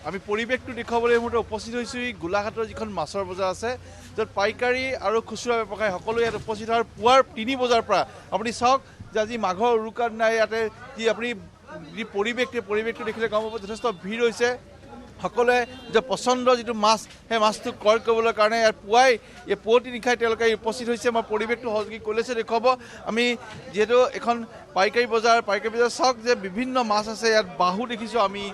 আমি পৰিৱেশটো দেখুৱাবলৈ এই মুহূৰ্তত উপস্থিত হৈছোঁ গোলাঘাটৰ যিখন মাছৰ বজাৰ আছে য'ত পাইকাৰী আৰু খুচুৰা ব্যৱসায়ী সকলো ইয়াত উপস্থিত হয়। পুৱাৰ 3 বজাৰ পৰা আপুনি চাওক যে আজি মাঘৰ উৰুকাৰ দিনা ইয়াতে যি আপুনি যি পৰিৱেশটো দেখিলে গম পাব যথেষ্ট ভিৰ হৈছে। সকলোৱে যে পচন্দৰ যিটো মাছ সেই মাছটো ক্ৰয় কৰিবলৈ কাৰণে ইয়াত পুৱাই এই পুৱতি নিশাই তেওঁলোকে উপস্থিত হৈছে। মই পৰিৱেশটো সহযোগী কৰিছে দেখুৱাব। আমি যিহেতু এখন পাইকাৰী বজাৰ চাওক যে বিভিন্ন মাছ আছে ইয়াত বাহু দেখিছোঁ আমি,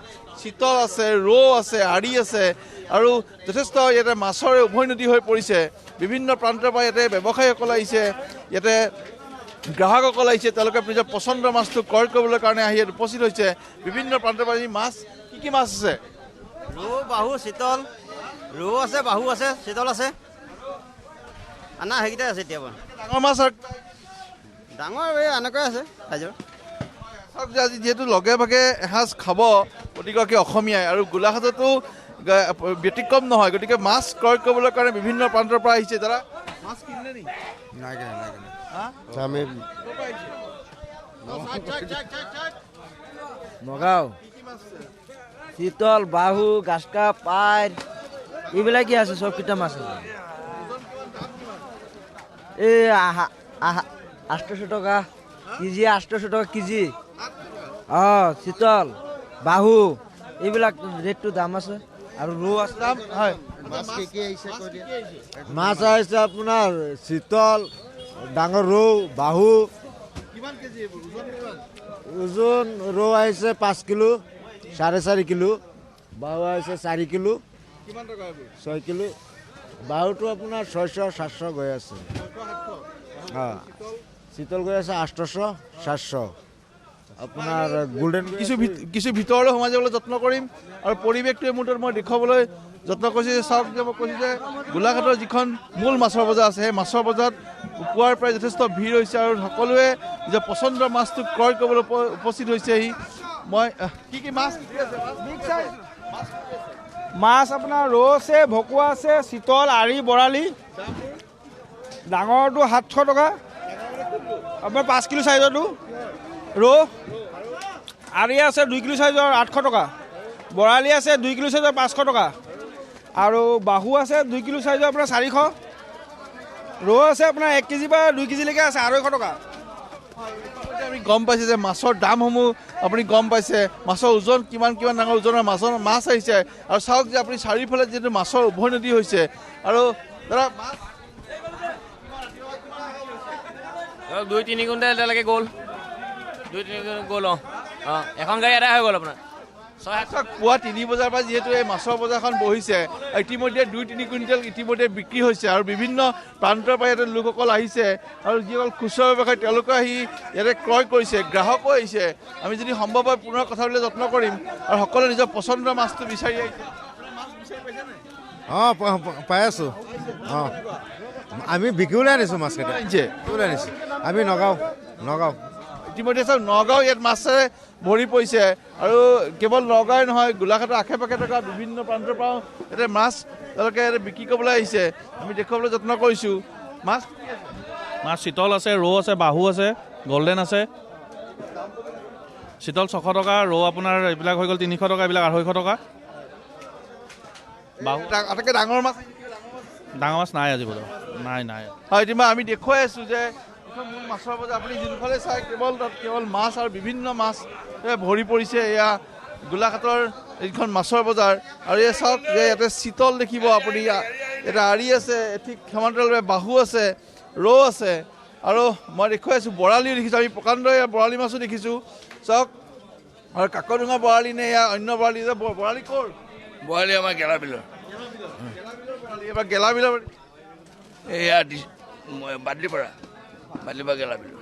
চিতল আছে, ৰৌ আছে, আৰি আছে আৰু যথেষ্ট ইয়াতে মাছৰ উভৈনদী হৈ পৰিছে। বিভিন্ন প্ৰান্তৰ পৰা ইয়াতে ব্যৱসায়ীসকল আহিছে, ইয়াতে গ্ৰাহকসকল আহিছে, তেওঁলোকে নিজৰ পচন্দৰ মাছটো ক্ৰয় কৰিবলৈ কাৰণে আহি ইয়াত উপস্থিত হৈছে। বিভিন্ন প্ৰান্তৰ পৰা মাছ কি মাছ আছে? ৰৌ, বাহু, চিতল, ৰৌ আছে, বাহু আছে, চিতল আছে, আনা সেইকেইটাই আছে। এতিয়া ডাঙৰ মাছ আৰু ডাঙৰ এই এনেকুৱাই আছে সাইজৰ। চাওক যে আজি যিহেতু লগে ভাগে এসাঁজ খাব প্ৰতিগৰাকী অসমীয়াই আৰু গোলাঘাটতো ব্যতিক্ৰম নহয়, গতিকে মাছ ক্ৰয় কৰিবলৈ কাৰণে বিভিন্ন প্ৰান্তৰ পৰা আহিছে। দাদা মাছ কিনিলে নেকি? নাই আমি নগাঁও চিতল, বাহু, গাছকাপ, পাইৰ এইবিলাকেই আছে, চবকেইটা মাছ আছে। এই 800 টকা কেজি, 800 টকা কেজি। চিতল, বাহু এইবিলাক ৰেটটো দাম আছে আৰু ৰৌ আছে দাম। হয়, মাছ আহিছে আপোনাৰ চিতল, ডাঙৰ ৰৌ, বাহু। ওজন ৰৌ আহিছে 5 কিলো, 4.5 কিলো, বাহু আহিছে 4 কিলো, 6 কিলো। বাহুটো আপোনাৰ 600, 700 গৈ আছে। চিতল গৈ আছে 800, 700। আপোনাৰ গোল্ডেন কিছু ভিতৰলৈ সোমাই যাবলৈ যত্ন কৰিম আৰু পৰিৱেশটো এই মুহূৰ্তত মই দেখুৱাবলৈ যত্ন কৰিছোঁ। চাওক যে মই কৈছোঁ যে গোলাঘাটৰ যিখন মূল মাছৰ বজাৰ আছে সেই মাছৰ বজাৰত পুৱাৰ পৰাই যথেষ্ট ভিৰ হৈছে আৰু সকলোৱে নিজৰ পচন্দৰ মাছটো ক্ৰয় কৰিবলৈ উপস্থিত হৈছেহি। মই কি মাছ মাছ আপোনাৰ ৰৌ আছে, ভকুৱা আছে, চিতল, আৰি, বৰালি। ডাঙৰটো 700 টকা, আপোনাৰ 5 কিলো চাইজৰটো। ৰৌ আৰি আছে 2 কিলো চাইজৰ 800 টকা, বৰালি আছে 2 কিলো চাইজৰ 500 টকা আৰু বাহু আছে 2 কিলো চাইজৰ আপোনাৰ 400। ৰৌ আছে আপোনাৰ 1 কেজি বা 2 কেজিলৈকে আছে 250 টকা। আমি গম পাইছে যে মাছৰ দামসমূহ আপুনি গম পাইছে, মাছৰ ওজন কিমান ডাঙৰ ওজনৰ মাছ আহিছে আৰু চাওক যে আপুনি চাৰিওফালে যিহেতু মাছৰ উভৈনদী হৈছে আৰু দাদা 2-3 কুইণ্টেল এতিয়ালৈকে গ'ল, 2-3 কুইণ্টেল গ'ল। এখন গাড়ী আদায় হৈ গ'ল আপোনাৰ। পুৱা 3 বজাৰ পৰা যিহেতু এই মাছৰ বজাৰখন বহিছে, ইতিমধ্যে 2-3 কুইণ্টেল ইতিমধ্যে বিক্ৰী হৈছে আৰু বিভিন্ন প্ৰান্তৰ পৰা ইয়াতে লোকসকল আহিছে আৰু যিসকল খুচুৰা ব্যৱসায়ী তেওঁলোকে আহি ইয়াতে ক্ৰয় কৰিছে, গ্ৰাহকো আহিছে। আমি যদি সম্ভৱ হয় পুনৰ কথা পাতিবলৈ যত্ন কৰিম আৰু সকলোৱে নিজৰ পচন্দৰ মাছটো বিচাৰি আহিছে। পাই আছোঁ। আমি বিকিবলৈ আনিছোঁ মাছকেইটা, বিকিবলৈ আনিছোঁ আমি নগাঁও। ইতিমধ্যে চাওক নগাঁও ইয়াত মাছেৰে ভৰি পৰিছে আৰু কেৱল নগাঁৱই নহয়, গোলাঘাটৰ আশে পাশে থকা বিভিন্ন প্ৰান্তৰ পৰাও ইয়াতে মাছ তেওঁলোকে ইয়াতে বিক্ৰী কৰিবলৈ আহিছে। আমি দেখুৱাবলৈ যত্ন কৰিছোঁ। মাছ চিতল আছে, ৰৌ আছে, বাহু আছে, গল্ডেন আছে। চিতল 600 টকা, ৰৌ আপোনাৰ এইবিলাক হৈ গ'ল 300 টকা, এইবিলাক 250 টকা। বাহু আটাইতকৈ ডাঙৰ মাছ নাই আজি বজাৰ, নাই। হয়, ইতিমধ্যে আমি দেখুৱাই আছোঁ যে মূল মাছৰ বজাৰ আপুনি যোনফালে চাই কেৱল মাছ আৰু বিভিন্ন মাছ ভৰি পৰিছে। এয়া গোলাঘাটৰ এইখন মাছৰ বজাৰ আৰু এয়া চাওক যে ইয়াতে চিতল দেখিব আপুনি, ইয়াতে আৰি আছে, ঠিক সমান্তৰালভাৱে বাহু আছে, ৰৌ আছে আৰু মই দেখুৱাই আছোঁ বৰালিও দেখিছোঁ। আমি প্ৰকাণ্ড বৰালি মাছো দেখিছোঁ। চাওক আৰু কাকডোঙা বৰালি নে এয়া অন্য বৰালি? বৰালি ক'ৰ? বৰালি আমাৰ গেলাবিলৰ, এবাৰ গেলাবিলৰ এয়া বাদলিৰ পৰা গেলাবিল।